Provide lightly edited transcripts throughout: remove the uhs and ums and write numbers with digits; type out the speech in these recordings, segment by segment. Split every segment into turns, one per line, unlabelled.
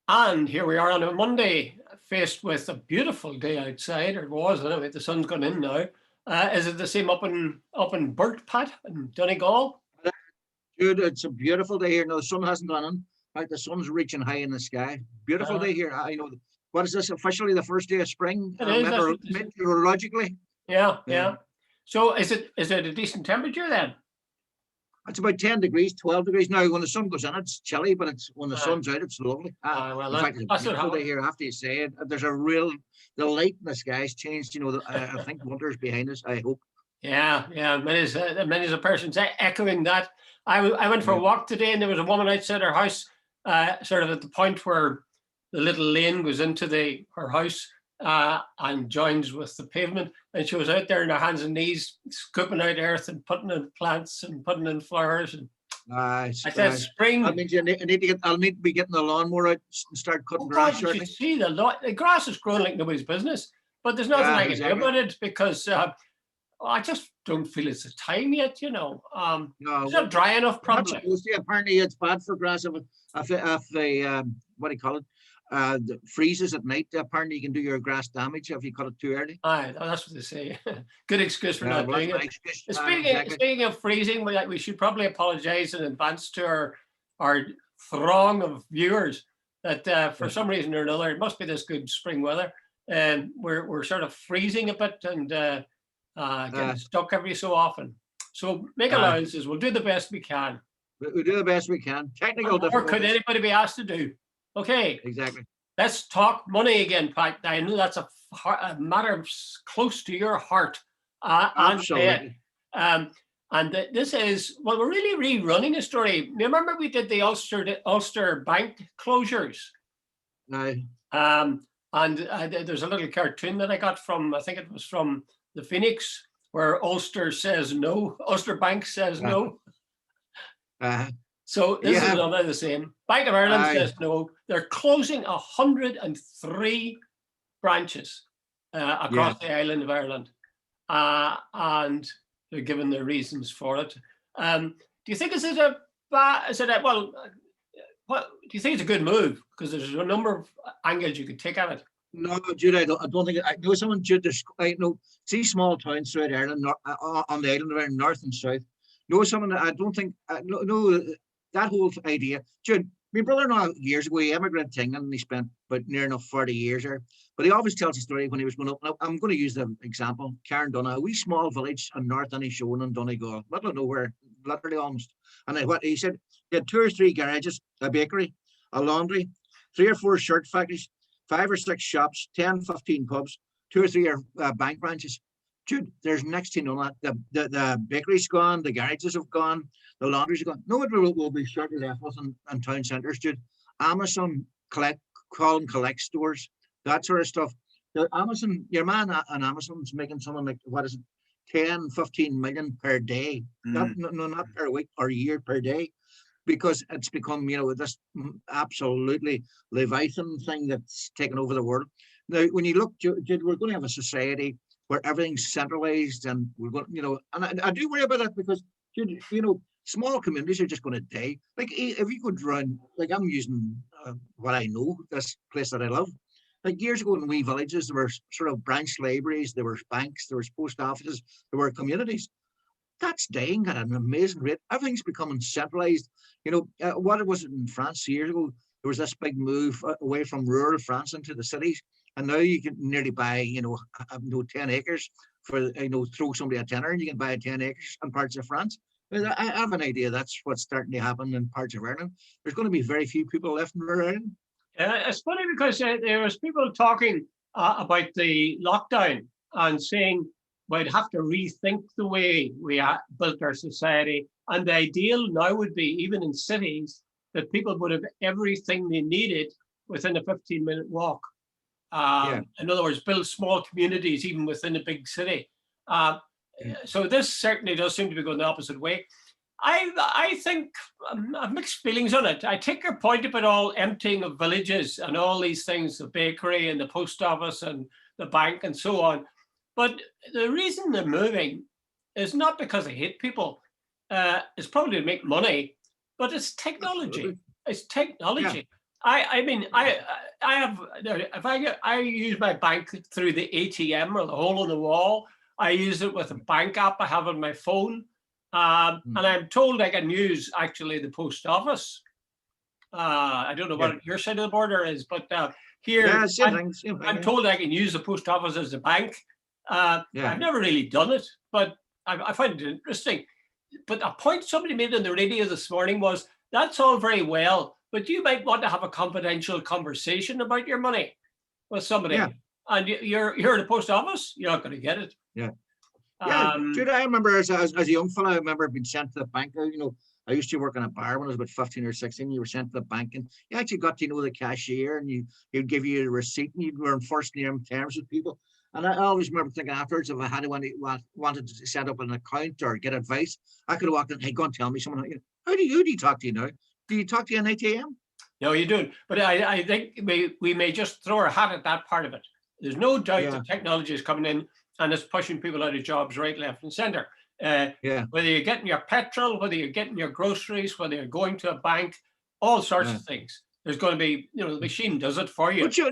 And here we are on a Monday, faced with a beautiful day outside, or it was anyway. The sun's gone in now. Is it the same up in Burt Pat in Donegal?
Jude, it's a beautiful day here. No, the sun hasn't gone in. Like the sun's reaching high in the sky. Beautiful
Uh,
day here. I know. What is this? Officially the first day of spring,
it is.
meteorologically.
Yeah,
Yeah.
yeah. So is it a decent temperature then?
It's about 10 degrees, 12 degrees. Now, when the sun goes in, it's chilly, but it's when the
Uh,
sun's out, it's lovely.
well,
In fact, it's a
that's what
beautiful day
happened.
here. I have to say it. The light in the sky's changed. I think winter's behind us. I hope.
Yeah, yeah. Many a person's echoing that. I went for a
Yeah.
walk today, and there was a woman outside her house, sort of at the point where the little lane goes into her house and joins with the pavement. And she was out there on her hands and knees, scooping out earth and putting in plants and putting in flowers. And I said,
That
spring.
means I'll need to be getting the lawnmower out and start cutting
Oh
grass
God, you should
shortly.
see the grass is growing like nobody's business. But there's nothing
Yeah,
I can do
exactly.
about it because I just don't feel it's the time yet.
No,
It's not dry enough,
we're not
probably.
supposed to. Apparently, it's bad for grass if the what do you call it? Freezes at night. Apparently, you can do your grass damage if you cut it too early.
Aye, that's what they say. Good excuse for not
Well,
doing
that's my
it.
excuse.
Speaking
Exactly.
speaking of freezing, we should probably apologise in advance to our throng of viewers that for some reason or another, it must be this good spring weather, and we're sort of freezing a bit and getting stuck every so often. So make allowances. We'll do the best we can.
We do the best we can. Technical
Or could
difficulties.
anybody be asked to do? Okay,
Exactly.
let's talk money again, Pat. I know that's a matter close to your heart.
Absolutely.
This is, well, we're really rerunning a story. Remember we did the Ulster Bank closures?
Now,
There's a little cartoon that I got from, I think it was from the Phoenix, where Ulster says no, Ulster Bank says no. So this is another the same. Bank of Ireland says no. They're closing 103 branches across the island of Ireland. And they're given their reasons for it. Do you think what do you think it's a good move? Because there's a number of angles you could take at it.
No, Jude, I don't think I know someone. Jude, I know. See small towns throughout Ireland, on the island of Ireland, north and south. Know someone that I don't think. No, that whole idea, Jude. My brother-in-law years ago, he immigrated to England and he spent about near enough 40 years there. But he always tells a story when he was going up. Now, I'm going to use the example, Carndonagh, a wee small village in North Inishowen in Donegal, middle of nowhere, literally almost. And what he said, he had 2 or 3 garages, a bakery, a laundry, 3 or 4 shirt factories, 5 or 6 shops, 10, 15 pubs, 2 or 3 bank branches. Dude, there's next to none of that. The bakery's gone, the garages have gone, the laundries are gone. No, it will be shortly left with in town centres, dude. Amazon call and collect stores, that sort of stuff. The Amazon, your man on Amazon's making something like, what is it, 10, 15 million per day. Not per week or year, per day. Because it's become, this absolutely Leviathan thing that's taken over the world. Now, when you look, Jude, we're going to have a society where everything's centralized, and we're going, and I do worry about that because, small communities are just going to die. Like if you go around, like I'm using what I know, this place that I love. Like years ago in wee villages, there were sort of branch libraries, there were banks, there was post offices, there were communities. That's dying at an amazing rate. Everything's becoming centralized. What was it in France years ago? There was this big move away from rural France into the cities. And now you can nearly buy, 10 acres for, throw somebody a tenner and you can buy 10 acres in parts of France. I have an idea that's what's starting to happen in parts of Ireland. There's going to be very few people left in Ireland.
It's funny because there was people talking about the lockdown and saying we'd have to rethink the way we built our society. And the ideal now would be, even in cities, that people would have everything they needed within a 15-minute walk. In other words, build small communities even within a big city. So this certainly does seem to be going the opposite way. I think I have mixed feelings on it. I take your point about all emptying of villages and all these things, the bakery and the post office and the bank and so on. But the reason they're moving is not because they hate people. It's probably to make money, but it's technology.
Absolutely.
It's technology. I mean, I have, if I use my bank through the ATM or the hole in the wall. I use it with a bank app I have on my phone. And I'm told I can use actually the post office. I don't know
Yeah.
what your side of the border is, but here
Yeah, same thing.
I'm
Yeah.
told I can use the post office as a bank.
Yeah.
I've never really done it, but I find it interesting. But a point somebody made on the radio this morning was that's all very well, but you might want to have a confidential conversation about your money with somebody.
Yeah.
And you're in the post office, you're not going to get it.
Yeah. Yeah,
Um,
Jude, I remember as a young fellow, I remember being sent to the bank. I used to work in a bar when I was about 15 or 16. You were sent to the bank and you actually got to know the cashier and he'd give you a receipt and you were in first name terms with people. And I always remember thinking afterwards, if I had wanted to set up an account or get advice, I could have walked in, hey, go and tell me someone, who do you talk to now? Do you talk to an ATM?
no, you don't. But I think we may just throw our hat at that part of it. There's no doubt that technology is coming in and it's pushing people out of jobs right, left, and centre. Whether you're getting your petrol, whether you're getting your groceries, whether you're going to a bank, all sorts of things. There's going to be, the machine does it for you.
But you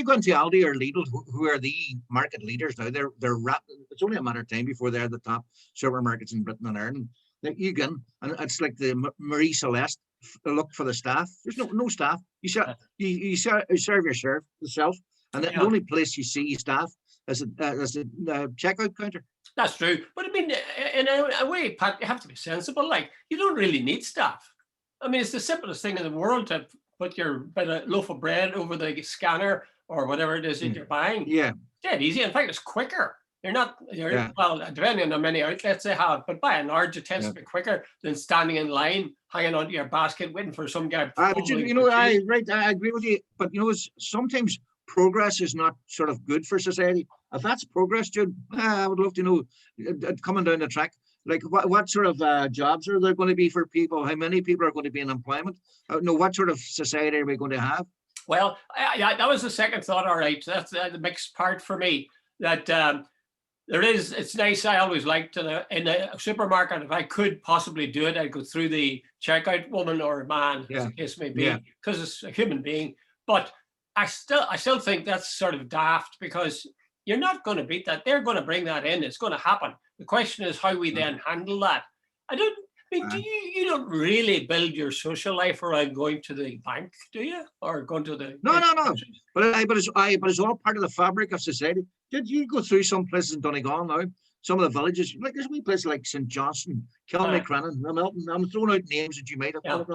go into Aldi or Lidl, who are the market leaders now. They're it's only a matter of time before they're the top supermarkets in Britain and Ireland. Like you can, and it's like the Marie Celeste look for the staff. There's no staff. You serve yourself, and the only place you see staff is a checkout counter.
That's true, but I mean, in a way, Pat, you have to be sensible. Like you don't really need staff. I mean, it's the simplest thing in the world to put your bit of loaf of bread over the scanner or whatever it is that you're buying.
Yeah.
It's dead easy. In fact, it's quicker. Well, depending on how many outlets they have, but by and large, it tends to be quicker than standing in line, hanging onto your basket, waiting for some guy.
But I agree with you. But sometimes progress is not sort of good for society. If that's progress, Jude, I would love to know coming down the track. Like what sort of jobs are there going to be for people? How many people are going to be in employment? What sort of society are we going to have?
Well, that was the second thought. All right, that's the mixed part for me. That it's nice. I always liked in a supermarket, if I could possibly do it, I'd go through the checkout woman or man, as the case may be, because it's a human being. But I still think that's sort of daft because you're not going to beat that. They're going to bring that in. It's going to happen. The question is how we then handle that. You don't really build your social life around going to the bank, do you? Or going to the
No. But it's all part of the fabric of society. Did you go through some places in Donegal now? Some of the villages, like there's a wee place like St. Johnson, Kilmacrennan, Milton. I'm throwing out names that you might have.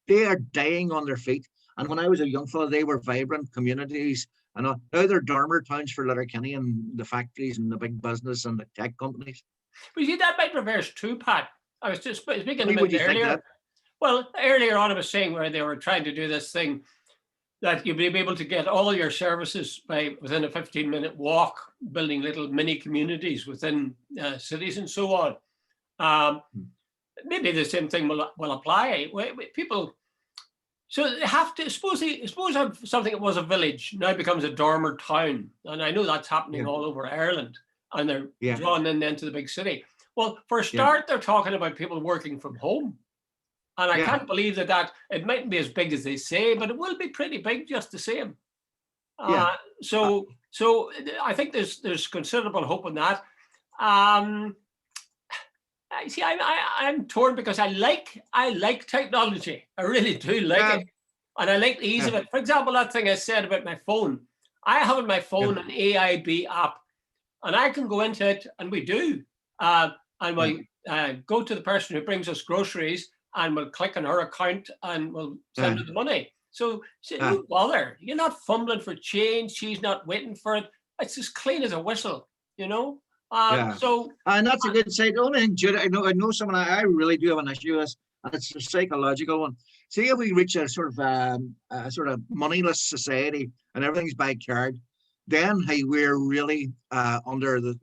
They are dying on their feet. And when I was a young fellow, they were vibrant communities. And now they're dormer towns for Letterkenny and the factories and the big business and the tech companies.
But you see, that might reverse too, Pat. I was just speaking a bit earlier. Well, earlier on, I was saying where they were trying to do this thing that you'll be able to get all your services within a 15-minute walk, building little mini communities within cities and so on. Maybe the same thing will apply. People, so they have to suppose something that was a village now becomes a dormer town, and I know that's happening all over Ireland, and they're drawn in then to the big city. Well, for a start, they're talking about people working from home. And I can't believe that it mightn't be as big as they say, but it will be pretty big just the same. So I think there's considerable hope in that. I'm torn because I like technology. I really do like it. And I like the ease of it. For example, that thing I said about my phone. I have on my phone an AIB app, and I can go into it, and we do. And we'll go to the person who brings us groceries and we'll click on her account and we'll send her the money. So don't bother. You're not fumbling for change. She's not waiting for it. It's as clean as a whistle, So
and that's a good side. The only thing, Jude, I know someone I really do have an issue with, and it's a psychological one. See, if we reach a sort of moneyless society and everything's by card, then we're really under the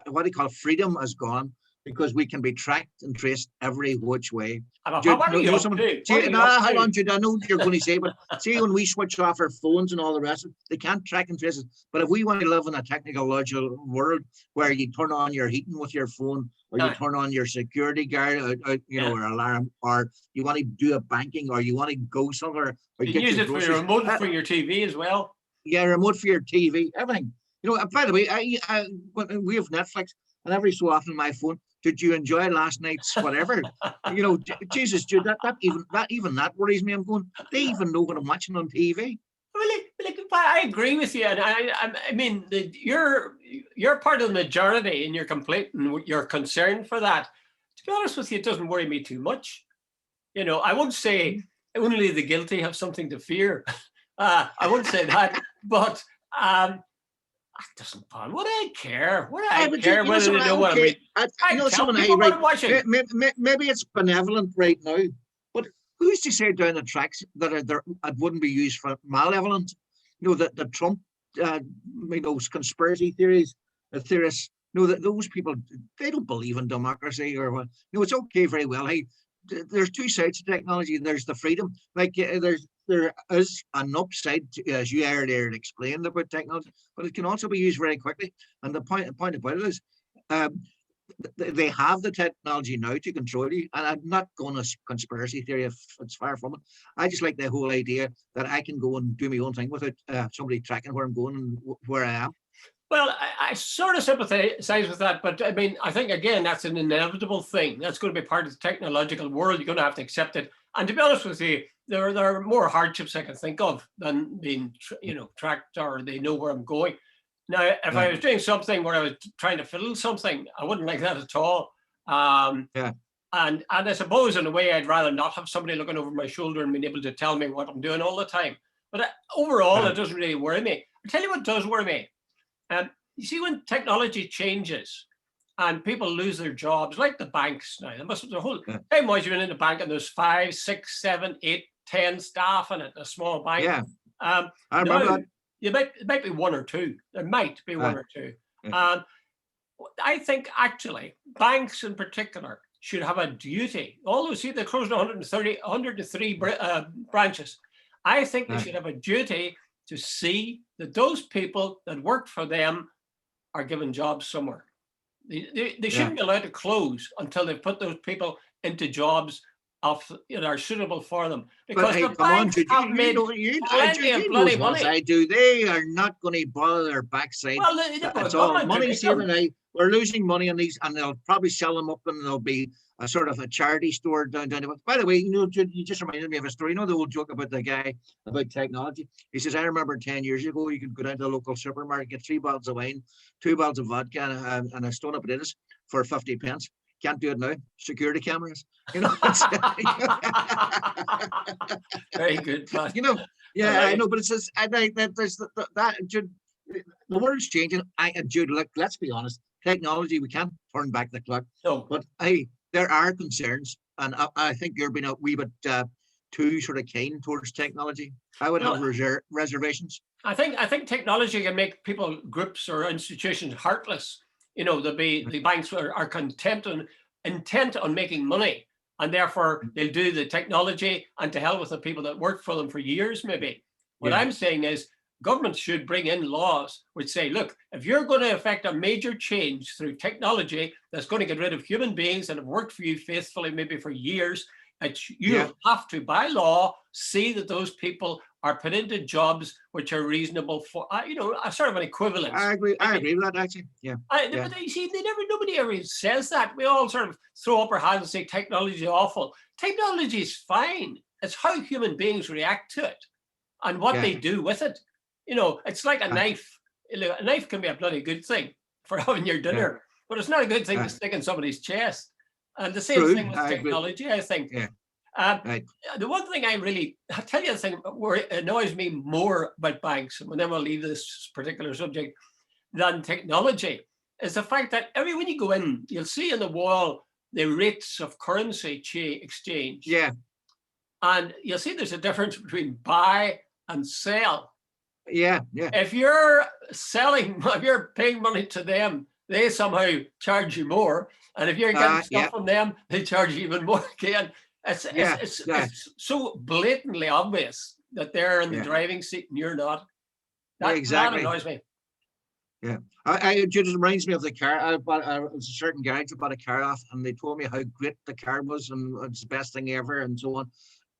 what do you call it? Freedom is gone. because we can be tracked and traced every which way.
What are you up to?
See, hold on, Jude, I know what you're going to say, but see, when we switch off our phones and all the rest of it, they can't track and trace us. But if we want to live in a technological world where you turn on your heating with your phone, or you turn on your security guard, or alarm, or you want to do a banking, or you want to go somewhere, or
you can use it for your remote for your TV as well.
Yeah, remote for your TV, everything. By the way, we have Netflix, and every so often my phone, did you enjoy last night's whatever? Jesus, Jude, that worries me. I'm going, they even know what I'm watching on TV.
Really, I agree with you, and I mean, you're part of the majority, and you're complete, and you're concerned for that. To be honest with you, it doesn't worry me too much. I won't say only the guilty have something to fear. I won't say that, but it doesn't bother. Would I care? Would I care whether they know what I mean?
Maybe it's benevolent right now, but who's to say down the tracks that it wouldn't be used for malevolent? The Trump, conspiracy theories, theorists. That those people, they don't believe in democracy or what. It's okay, very well. Hey, there's two sides to technology. There's the freedom, there is an upside, as you earlier explained about technology, but it can also be used very quickly. And the point about it is, they have the technology now to control you. And I'm not going to conspiracy theory, if it's far from it. I just like the whole idea that I can go and do my own thing without somebody tracking where I'm going and where I am.
Well, I sort of sympathize with that, but I mean, I think, again, that's an inevitable thing. That's going to be part of the technological world. You're going to have to accept it. And to be honest with you, there are more hardships I can think of than being, tracked, or they know where I'm going. Now, if I was doing something where I was trying to fiddle something, I wouldn't like that at all. And I suppose, in a way, I'd rather not have somebody looking over my shoulder and being able to tell me what I'm doing all the time. But overall, it doesn't really worry me. I'll tell you what does worry me. You see, when technology changes and people lose their jobs, like the banks now, the whole time was you're in the bank and there's 5, 6, 7, 8, 10 staff in it, a small bank.
Yeah. I remember that.
It might be one or two. There might be one or two. I think, actually, banks in particular should have a duty. Although, see, they closed 103 branches. I think they should have a duty to see that those people that work for them are given jobs somewhere. They shouldn't be allowed to close until they've put those people into jobs that are suitable for them. Because the banks have made plenty of bloody money.
I do. They are not going to bother their backside.
Well,
it's all money saving. We're losing money on these, and they'll probably sell them up, and there'll be a sort of a charity store down. By the way, you just reminded me of a story. The old joke about the guy about technology. He says, I remember 10 years ago, you could go down to the local supermarket, get 3 bottles of wine, 2 bottles of vodka, and a stone of potatoes for 50 pence. Can't do it now. Security cameras.
Very good.
I know, but it's just, I think that there's that. Jude, the world's changing. Jude, look, let's be honest. Technology, we can't turn back the clock.
No.
But there are concerns, and I think you're being a wee bit too sort of keen towards technology. I would have reservations.
I think technology can make people, groups, or institutions heartless. The banks are intent on making money, and therefore they'll do the technology, and to hell with the people that worked for them for years, maybe. What I'm saying is, governments should bring in laws which say, look, if you're going to affect a major change through technology that's going to get rid of human beings that have worked for you faithfully, maybe for years, you have to, by law, see that those people are put into jobs which are reasonable for, a sort of an equivalence.
I agree with that, actually.
But you see, nobody ever says that. We all sort of throw up our hands and say technology is awful. Technology is fine. It's how human beings react to it and what they do with it. It's like a knife. A knife can be a bloody good thing for having your dinner, but it's not a good thing to stick in somebody's chest. And the same thing with technology, I think. The one thing I'll tell you the thing where annoys me more about banks, and then we'll leave this particular subject, than technology, is the fact that when you go in, you'll see on the wall the rates of currency exchange.
Yeah.
And you'll see there's a difference between buy and sell.
Yeah.
If you're paying money to them they somehow charge you more, and if you're getting stuff
Yeah,
from them, they charge you even more again.
yeah, yeah,
It's so blatantly obvious that they're in the
yeah,
driving seat and you're not.
yeah,
That
exactly.
annoys me.
Yeah, it just reminds me of the car. It was a certain garage I bought a car off, and they told me how great the car was and it's the best thing ever, and so on.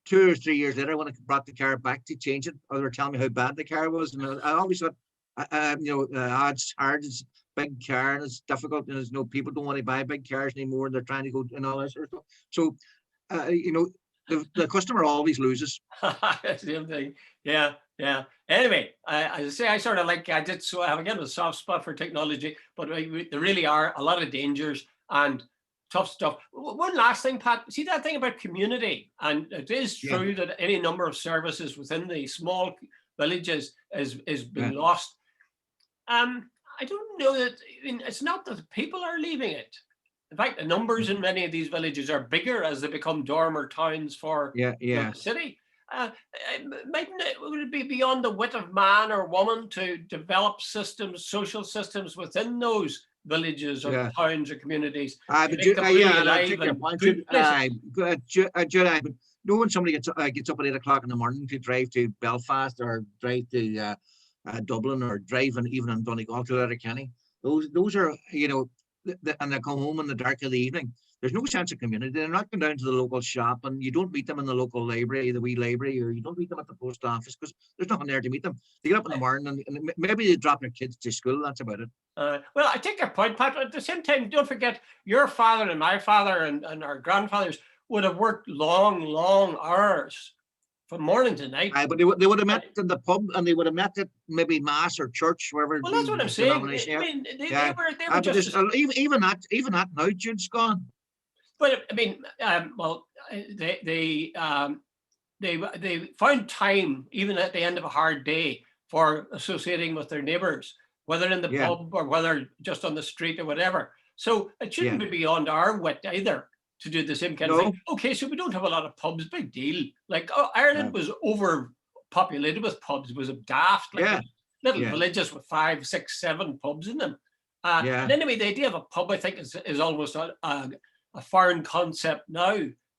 2 or 3 years later, when I brought the car back to change it, they were telling me how bad the car was, and I always thought, it's hard, it's a big car, and it's difficult, and there's no people don't want to buy big cars anymore, and they're trying to go and all that sort of stuff. So, the customer always loses.
Same thing. Yeah, yeah. Anyway, as I say, I sort of like gadgets, so I have again a soft spot for technology, but there really are a lot of dangers and tough stuff. One last thing, Pat. See that thing about community, and it is
Yeah,
true that any number of services within the small villages is
yeah,
being lost. I don't know that. I mean, it's not that people are leaving it. In fact, the numbers in many of these villages are bigger as they become dormer towns for
yeah, yeah.
the city. Would it be beyond the wit of man or woman to develop systems, social systems within those villages or
Yeah.
towns or communities to
But
make them really
yeah, and I
alive
take your
and
point.
good places?
But no when somebody gets up at 8 o'clock in the morning to drive to Belfast or drive to Dublin or drive even in Donegal to Letterkenny, those are and they come home in the dark of the evening. There's no sense of community. They're not going down to the local shop, and you don't meet them in the local library, the wee library, or you don't meet them at the post office because there's nothing there to meet them. They get up in the morning and maybe they drop their kids to school. That's about it.
Well, I take your point, Pat. But at the same time, don't forget your father and my father and our grandfathers would have worked long, long hours from morning to night.
But they would have met in the pub, and they would have met at maybe mass or church, wherever
Well, that's what I'm
the
saying.
denomination.
I mean, they
Yeah,
were
but
just.
even that now, Jude's gone.
But I mean, well, they found time even at the end of a hard day for associating with their neighbours, whether in the
Yeah,
pub or whether just on the street or whatever. So it shouldn't
yeah.
be beyond our wit either to do the same kind of thing.
No.
Okay, so we don't have a lot of pubs, big deal. Like
Yeah,
Ireland was overpopulated with pubs, was daft, like
yeah,
little
yeah,
villages with 5, 6, 7 pubs in them.
yeah,
And anyway, the idea of a pub, I think, is almost a foreign concept now,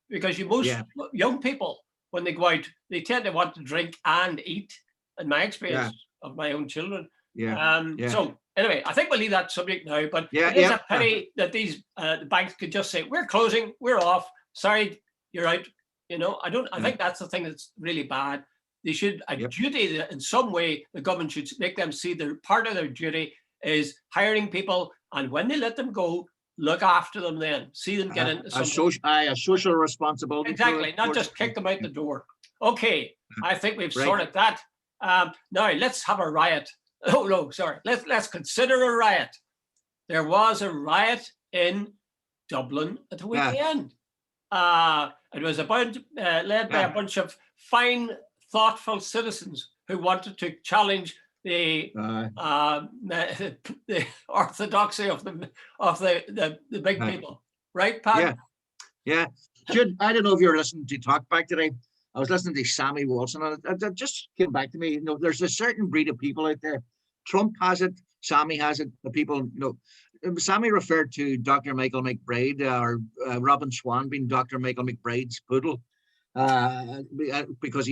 because most
yeah,
young people, when they go out, they tend to want to drink and eat, in my
yeah,
experience of my own children.
yeah, yeah,
So anyway, I think we'll leave that subject now, but
yeah,
it is
yeah.
a pity that these the banks could just say, we're closing, we're off, sorry, you're out. I think that's the thing that's really bad. They should, a
Yep.
duty in some way, the government should make them see that part of their duty is hiring people, and when they let them go, look after them then, see them get into something.
A social responsibility.
Exactly, not just kick them out the door. Okay, I think we've sorted that. Now let's have a riot. Oh no, sorry. Let's consider a riot. There was a riot in Dublin at the weekend. It was led by a bunch of fine, thoughtful citizens who wanted to challenge the orthodoxy of the big people, right, Pat?
Yeah, yeah. Jude, I don't know if you were listening to Talk Back today. I was listening to Sammy Wilson, and it just came back to me. There's a certain breed of people out there. Trump has it. Sammy has it. The people, Sammy referred to Dr. Michael McBride or Robin Swan being Dr. Michael McBride's poodle because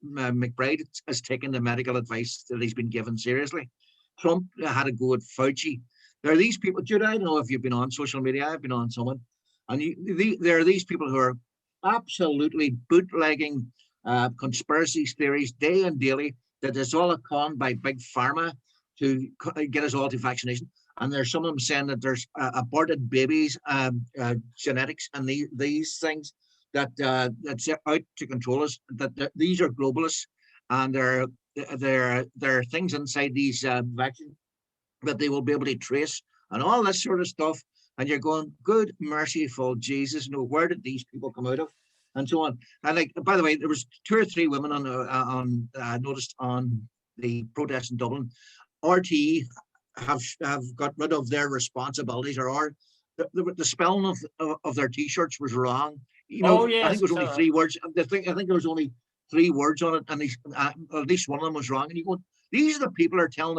McBride has taken the medical advice that he's been given seriously. Trump had a go at Fauci. There are these people, Jude, I don't know if you've been on social media. I've been on someone. And there are these people who are absolutely bootlegging conspiracy theories day and daily, that it's all a con by big pharma to get us all to vaccination. And there's some of them saying that there's aborted babies, genetics, and these things that's out to control us. That these are globalists, and there are things inside these vaccines that they will be able to trace, and all this sort of stuff. And you're going, good merciful Jesus, where did these people come out of? And so on. And like, by the way, there was 2 or 3 women on noticed on the protest in Dublin. RTE have got rid of their responsibilities, or the spelling of their T-shirts was wrong.
Yes,
I think it was only 3 words. I think there was only 3 words on it, and at least one of them was wrong. And you go, these are the people who are calling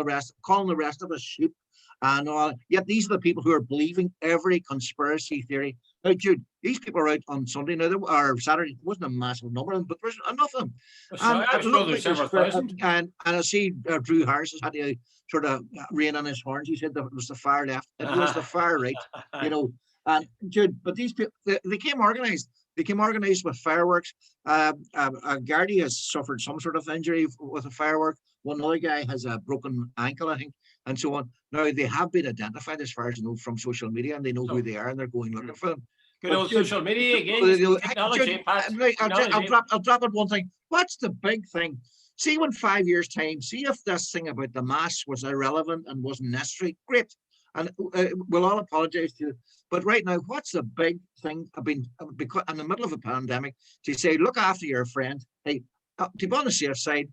the rest of us sheep, and all. Yet these are the people who are believing every conspiracy theory. Now, Jude, these people are out on Sunday now, or Saturday. It wasn't a massive number, but there's enough of them.
So I was told there's several thousand.
And I see Drew Harris has had to sort of rein on his horns. He said that it was the far left, it was the far right, you know. And Jude, but these people, they came organized. They came organized with fireworks. Gardaí has suffered some sort of injury with a firework. One other guy has a broken ankle, I think, and so on. Now, they have been identified, as far as I know, from social media, and they know who they are, and they're going looking for them.
Good old social media again. Technology,
I'll drop it one thing. What's the big thing? See, in 5 years' time, see if this thing about the mask was irrelevant and wasn't necessary. Great. And we'll all apologize to you. But right now, what's the big thing? I've been because in the middle of a pandemic to say, look after your friend. Hey, to be on the safe side,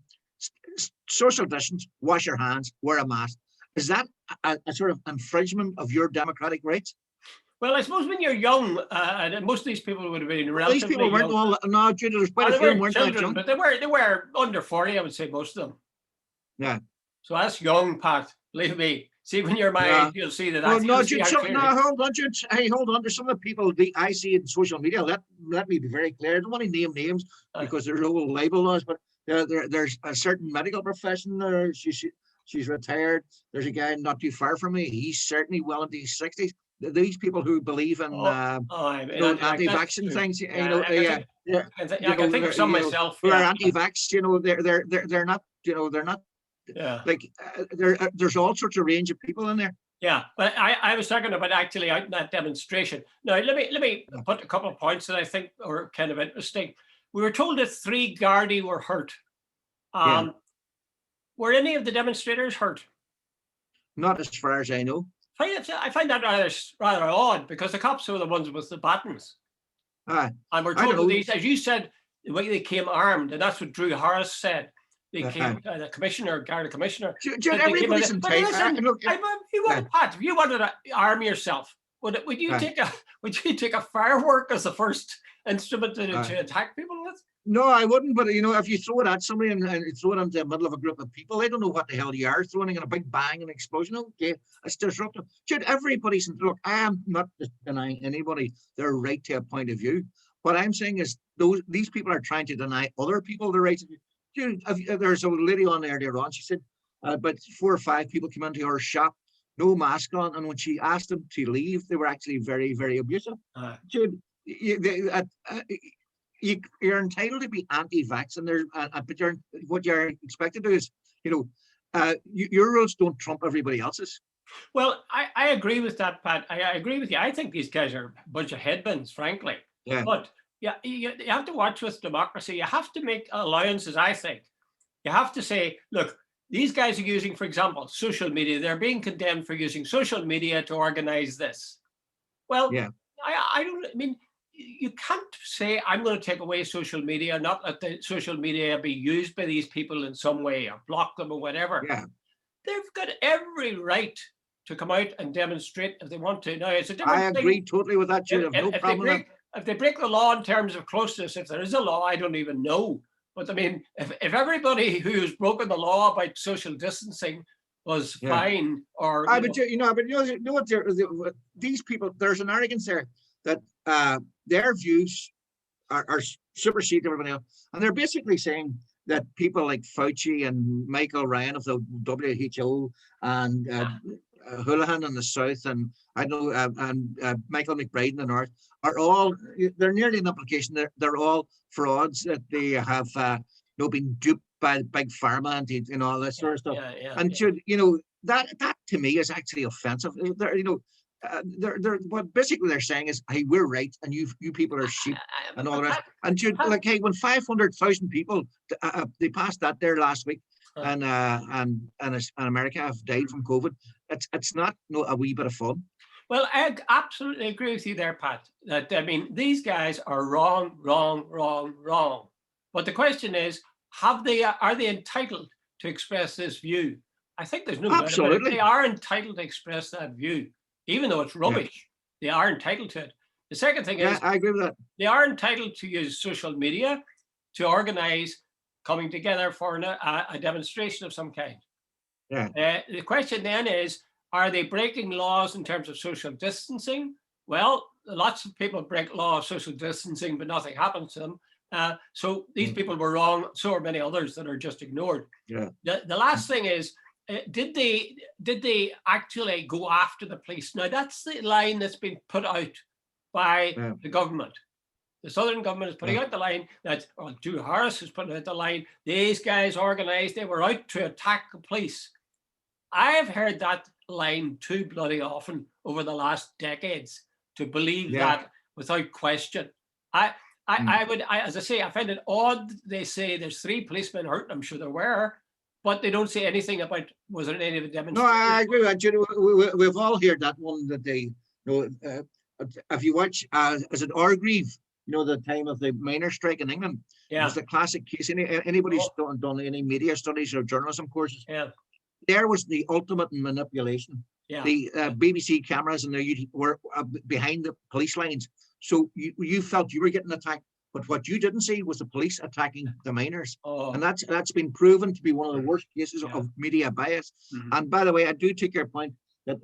social distance, wash your hands, wear a mask. Is that a sort of infringement of your democratic rights?
Well, I suppose when you're young, and most of these people would have been relatively
These people weren't
young.
all. No, Jude, there's quite a few weren't that young.
But they were under 40, I would say, most of them.
Yeah.
So that's young, Pat. Believe me. See, when you're my age, you'll see that. Well,
no, Jude, hold on, Jude. Hey, hold on. There's some of the people I see in social media. Let me be very clear. I don't want to name names because there's no libel laws, but there's a certain medical profession there. She's retired. There's a guy not too far from me. He's certainly well into his 60s. These people who believe in anti-vaccine things, I
can think of some myself.
Who are anti-vax, they're not. Yeah. Like there's all sorts of range of people in there.
Yeah, but I was talking about actually out in that demonstration. Now let me put a couple of points that I think are kind of interesting. We were told that 3 Gardaí were hurt. Were any of the demonstrators hurt?
Not as far as I know.
I find that rather odd because the cops were the ones with the batons. And we're told that these, as you said, the way they came armed, and that's what Drew Harris said. They came, the commissioner, Garda commissioner.
Everybody's entitled.
Pat, if you wanted to arm yourself, would you take a firework as the first instrument to attack people with?
No, I wouldn't. But if you throw it at somebody and throw it into the middle of a group of people, they don't know what the hell you are throwing, and a big bang and explosion. Okay, it's disruptive. Should everybody's look? I am not denying anybody their right to a point of view. What I'm saying is these people are trying to deny other people their right to. There's a lady on earlier on. She said about 4 or 5 people came into her shop, no mask on, and when she asked them to leave, they were actually very, very abusive. Jude, you're entitled to be anti-vax, but what you're expected to do is, your rules don't trump everybody else's.
Well, I agree with that, Pat. I agree with you. I think these guys are a bunch of headbands, frankly.
Yeah.
But you have to watch with democracy. You have to make allowances, I think. You have to say, look, these guys are using, for example, social media. They're being condemned for using social media to organize this. Well, I mean, you can't say, I'm going to take away social media, not let the social media be used by these people in some way or block them or whatever.
Yeah.
They've got every right to come out and demonstrate if they want to. Now, it's a different thing.
I agree totally with that, Jude. No problem.
If they break the law in terms of closeness, if there is a law, I don't even know. But I mean, if everybody who's broken the law about social distancing was fine, or
these people, there's an arrogance there that their views are supersede everybody else, and they're basically saying that people like Fauci and Michael Ryan of the WHO and Houlihan in the south, and I know Michael McBride in the north they're nearly an implication. They're all frauds, that they have been duped by big pharma and all that sort of stuff. That to me is actually offensive. What basically they're saying is, hey, we're right and you people are sheep and all the rest. And hey, when 500,000 people they passed that there last week, and America have died from COVID, it's not a wee bit of fun.
Well, I absolutely agree with you there, Pat. That I mean, these guys are wrong. But the question is, are they entitled to express this view? I think there's no doubt about it. They are entitled to express that view, even though it's rubbish. They are entitled to it. The second thing is,
I agree with that.
They are entitled to use social media to organize coming together for a demonstration of some kind.
Yeah.
The question then is, Are they breaking laws in terms of social distancing? Well, lots of people break law of social distancing, but nothing happens to them. So these people were wrong. So are many others that are just ignored.
Yeah.
The last thing is, did they actually go after the police? Now that's the line that's been put out by the government. The Southern government is putting out the line that, well, Jude Harris is putting out the line, these guys organized, they were out to attack the police. I have heard that line too bloody often over the last decades to believe that without question. As I say, I find it odd they say there's 3 policemen hurt. I'm sure there were, but they don't say anything about was there any of the demonstrators.
No, I agree with you. We've all heard that one that they, if you watch, is it Orgreave? The time of the miners' strike in England. It was the classic case. Anybody who's done any media studies or journalism courses, there was the ultimate in manipulation. The BBC cameras and they were behind the police lines. So you felt you were getting attacked, but what you didn't see was the police attacking the miners. And that's been proven to be one of the worst cases of media bias. And by the way, I do take your point that,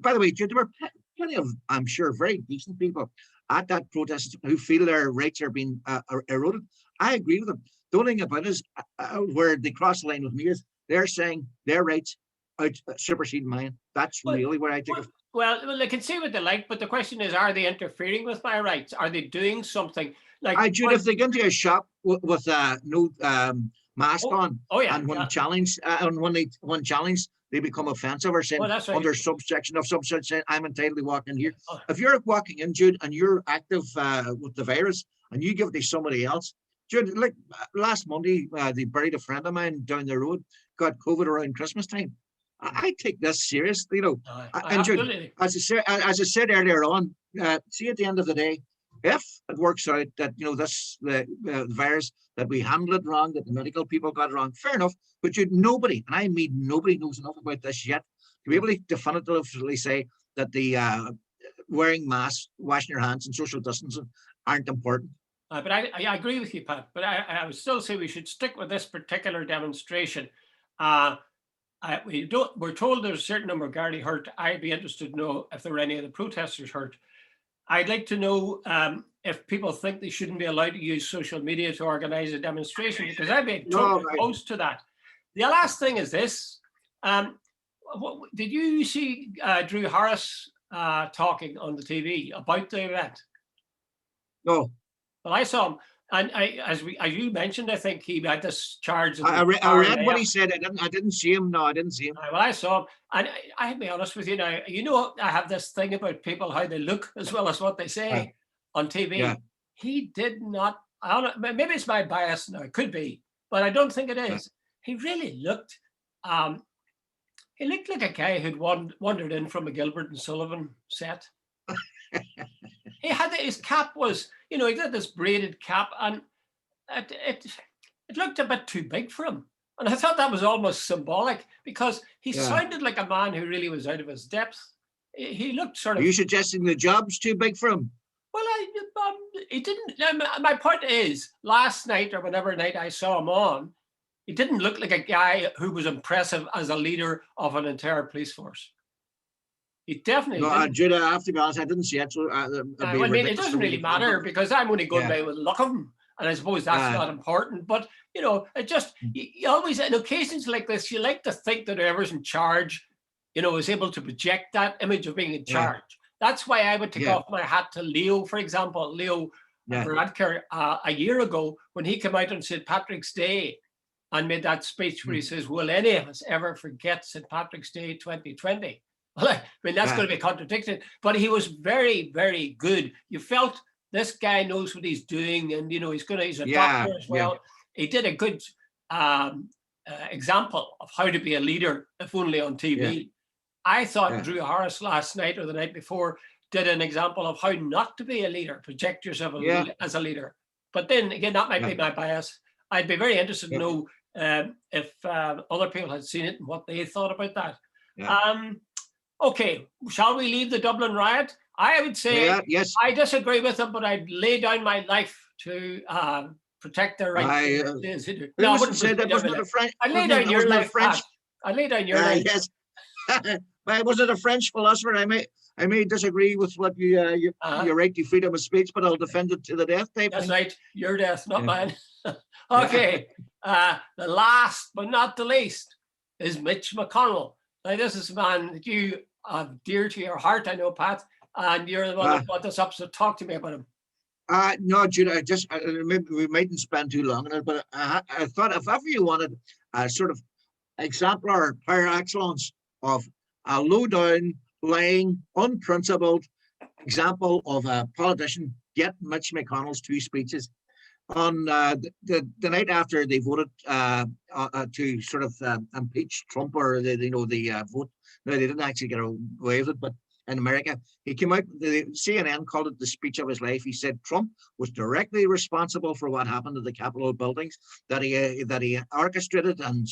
by the way, there were plenty of, I'm sure, very decent people at that protest who feel their rights are being eroded. I agree with them. The only thing about it is where they cross the line with me is they're saying their rights supersede mine. That's really where I take it.
Well, they can say what they like, but the question is, are they interfering with my rights? Are they doing something like?
Jude, if they go into a shop with no mask on, and when challenged, they become offensive or saying under subsection of subsection, saying I'm entitled to walk in here. If you're walking in, Jude, and you're active with the virus, and you give it to somebody else, Jude, like last Monday, they buried a friend of mine down the road, got COVID around Christmas time. I take this seriously, and Jude, as I said earlier on, see at the end of the day, if it works out that the virus, that we handled it wrong, that the medical people got it wrong, fair enough. But nobody, and I mean nobody, knows enough about this yet to be able to definitively say that the wearing masks, washing your hands, and social distancing aren't important.
But I agree with you, Pat. But I would still say we should stick with this particular demonstration. We're told there's a certain number of Gardaí hurt. I'd be interested to know if there were any of the protesters hurt. I'd like to know if people think they shouldn't be allowed to use social media to organize a demonstration, because I'd be totally opposed to that. The last thing is this. Did you see Drew Harris talking on the TV about the event?
No.
Well, I saw him. And as you mentioned, I think he had this charge.
I read what he said. I didn't see him. No, I didn't see him.
Well, I saw him, and I'll be honest with you now. I have this thing about people, how they look as well as what they say on TV. Yeah. He did not. I don't know, maybe it's my bias now. It could be, but I don't think it is. Yeah. He really looked. He looked like a guy who'd wandered in from a Gilbert and Sullivan set. He had his cap was, he had this braided cap, and it looked a bit too big for him. And I thought that was almost symbolic, because he sounded like a man who really was out of his depth. He looked sort of.
Are you suggesting the job's too big for him?
Well, he didn't. My point is, last night or whatever night I saw him on, he didn't look like a guy who was impressive as a leader of an entire police force. He definitely.
No, Jude, I have to be honest, I didn't see it. So
it doesn't really matter, because I'm only going by with luck of him, and I suppose that's not important. But it just you always, in occasions like this, you like to think that whoever's in charge, is able to project that image of being in charge. That's why I would take off my hat to Leo, for example, Leo Varadkar, a year ago when he came out on St. Patrick's Day and made that speech where he says, "Will any of us ever forget St. Patrick's Day 2020?" Well, I mean, that's going to be contradicted, but he was very, very good. You felt this guy knows what he's doing, and he's a doctor as well. He did a good example of how to be a leader, if only on TV. I thought Drew Harris last night or the night before did an example of how not to be a leader, project yourself as a leader. But then again, that might be my bias. I'd be very interested to know if other people had seen it and what they thought about that. Okay, shall we leave the Dublin riot? I would say I disagree with them, but I'd lay down my life to protect their rights. I wouldn't say that. Wasn't it a French? I lay down your life. I lay down your life.
Yes. But was it a French philosopher? I may disagree with what your right to freedom of speech, but I'll defend it to the death.
That's right. Your death, not
Yeah.
mine. Okay. The last but not the least is Mitch McConnell. Now, this is a man that you have dear to your heart, I know, Pat, and you're the one that brought this up. So talk to me about him.
No, Jude, maybe we mightn't spend too long on it, but I thought if ever you wanted a sort of exemplar par excellence of a low down, lying, unprincipled example of a politician, get Mitch McConnell's two speeches on the night after they voted to sort of impeach Trump, or the vote. No, they didn't actually get away with it, but in America, he came out. The CNN called it the speech of his life. He said Trump was directly responsible for what happened to the Capitol buildings, that he orchestrated and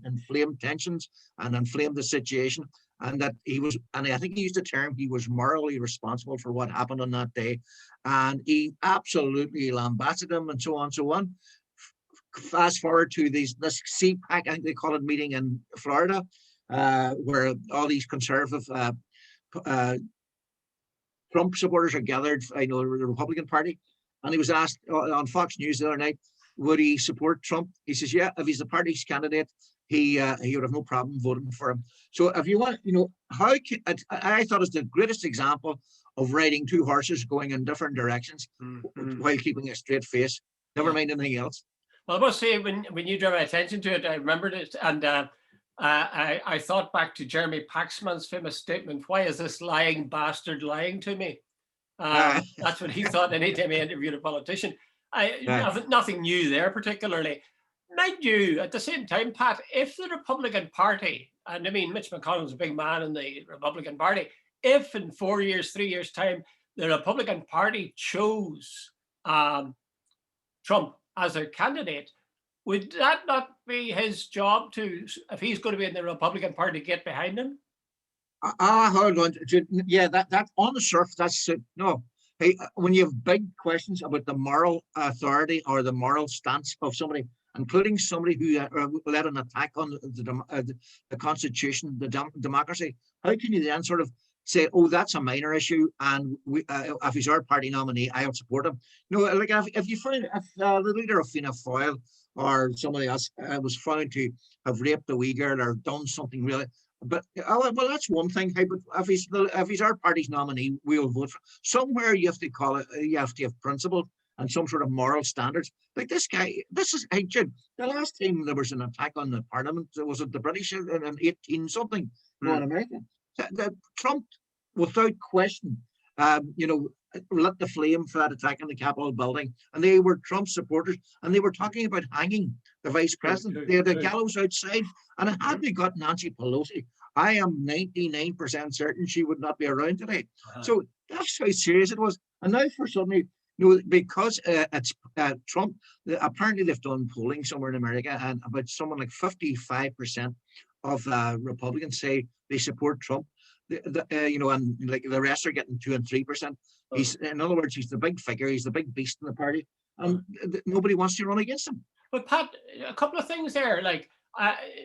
inflamed tensions and inflamed the situation, and that he was, and I think he used the term, he was morally responsible for what happened on that day, and he absolutely lambasted him and so on and so on. Fast forward to this CPAC, I think they call it, meeting in Florida, where all these conservative Trump supporters are gathered, the Republican Party, and he was asked on Fox News the other night, would he support Trump? He says, yeah, if he's the party's candidate, he would have no problem voting for him. So if you want, I thought it's the greatest example of riding two horses going in different directions while keeping a straight face. Never mind anything else.
Well, I must say, when you drew my attention to it, I remembered it, and I thought back to Jeremy Paxman's famous statement, "Why is this lying bastard lying to me?" That's what he thought anytime he interviewed a politician. Nothing new there particularly. Mind you, at the same time, Pat, if the Republican Party, and I mean Mitch McConnell's a big man in the Republican Party, if in 4 years, 3 years' time, the Republican Party chose Trump as a candidate, would that not be his job to, if he's going to be in the Republican Party, get behind him?
Hold on. Yeah, that on the surface, that's no. Hey, when you have big questions about the moral authority or the moral stance of somebody, including somebody who led an attack on the Constitution, the democracy, how can you then sort of say, "Oh, that's a minor issue," and if he's our party nominee, I'll support him? No, like if the leader of Fianna Fáil or somebody else was found to have raped a wee girl or done something really, but well, that's one thing. Hey, but if he's our party's nominee, we'll vote for. Somewhere you have to call it. You have to have principle and some sort of moral standards. Like this guy, hey, Jude, the last time there was an attack on the Parliament, was it the British in 18 something? No, in America. Trump, without question, lit the flame for that attack on the Capitol building, and they were Trump supporters, and they were talking about hanging the vice president. They had a gallows outside, and had we got Nancy Pelosi, I am 99% certain she would not be around today. So that's how serious it was. And now for suddenly, because it's Trump, apparently they've done polling somewhere in America, and about someone like 55% of Republicans say they support Trump. And like the rest are getting 2 and 3%. He's, in other words, he's the big figure. He's the big beast in the party, and nobody wants to run against him.
But Pat, a couple of things there. Like,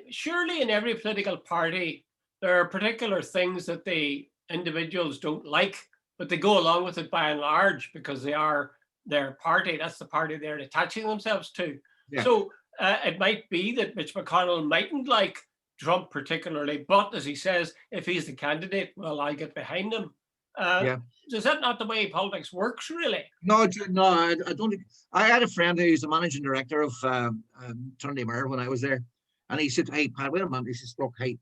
surely in every political party, there are particular things that the individuals don't like, but they go along with it by and large because they are their party. That's the party they're attaching themselves to. Yeah. So it might be that Mitch McConnell mightn't like Trump particularly, but as he says, if he's the candidate, well, I get behind him. Is that not the way politics works, really?
No, I don't think. I had a friend who's the managing director of Sunday Mirror when I was there, and he said, "Hey, Pat, wait a minute." He says, "Look, hey,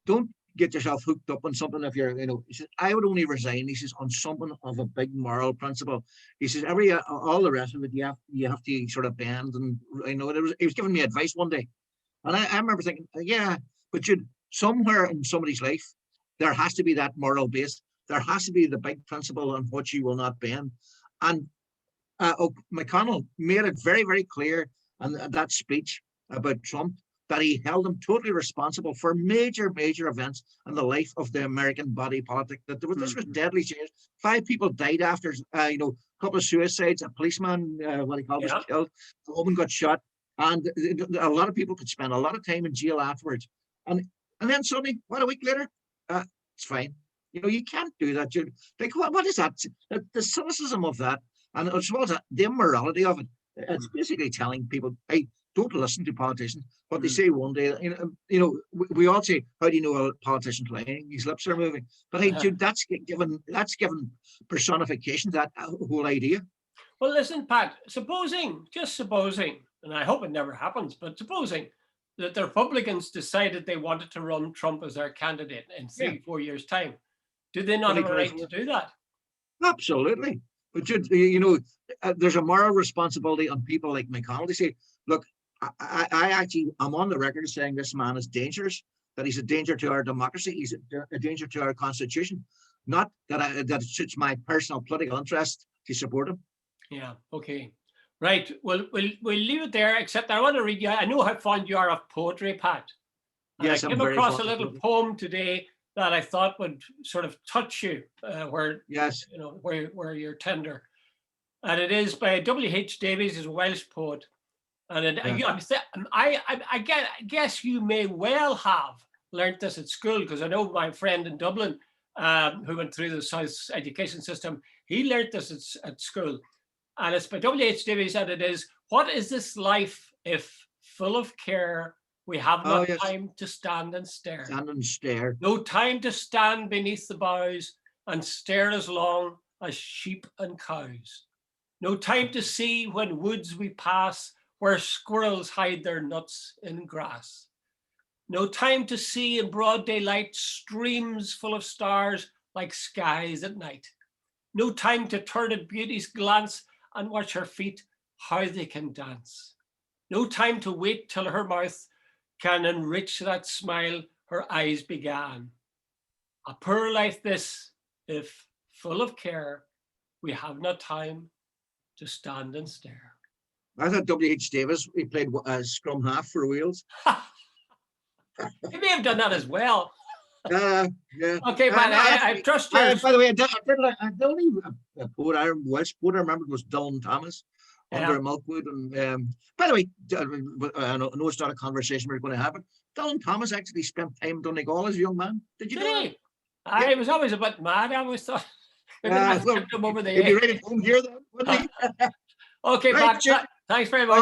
don't get yourself hooked up on something if you're, he says, I would only resign," he says, "on something of a big moral principle." He says, all the rest of it, you have to sort of bend. And he was giving me advice one day, and I remember thinking, yeah, but somewhere in somebody's life, there has to be that moral base. There has to be the big principle on which you will not bend. And McConnell made it very, very clear in that speech about Trump that he held him totally responsible for major, major events in the life of the American body politic. That this was deadly serious. 5 people died after, a couple of suicides. A policeman, what he called, was killed. A woman got shot, and a lot of people could spend a lot of time in jail afterwards. And And then suddenly, what, a week later, it's fine. You know, you can't do that, Jude. Like, what is that? The cynicism of that, and as well as the immorality of it. It's basically telling people, hey, don't listen to politicians. What they say one day, we all say, how do you know a politician's lying? His lips are moving. But hey, Jude, that's given personification to that whole idea.
Well, listen, Pat, just supposing, and I hope it never happens, but supposing that the Republicans decided they wanted to run Trump as their candidate in 3-4 years' time, do they not have a right to do that?
Absolutely. But there's a moral responsibility on people like Mcconnell to say, look, I'm on the record saying this man is dangerous, that he's a danger to our democracy, he's a danger to our constitution, not that that it suits my personal political interest to support him.
Yeah, okay. Right, well, we'll leave it there, except I want to read you, I know how fond you are of poetry, Pat. And yes, I came across a little poem today that I thought would sort of touch you, where you're tender. And it is by W.H. Davies, he's a Welsh poet. And I guess you may well have learnt this at school, because I know my friend in Dublin who went through the South education system, he learnt this at school. And it's by W.H. Davies, and it is, what is this life if, full of care, we have no time to stand and stare?
Stand and stare.
No time to stand beneath the boughs and stare as long as sheep and cows. No time to see when woods we pass where squirrels hide their nuts in grass. No time to see in broad daylight streams full of stars like skies at night. No time to turn at beauty's glance and watch her feet, how they can dance. No time to wait till her mouth can enrich that smile her eyes began. A poor life this, if full of care, we have not time to stand and stare.
I thought W.H. Davies, he played scrum half for Wales.
He may have done that as well.
Yeah.
Okay, but I trust you.
By the way, I did only a poet, Welsh poet I remember was Dylan Thomas, Under Milkwood. And by the way, I know it's not a conversation we're going to have, but Dylan Thomas actually spent time in Donegal as a young man. Did you know that?
I was always a bit mad. I always thought him over the
he'd be right at home here then, wouldn't he?
Okay, right, Pat, thanks very much.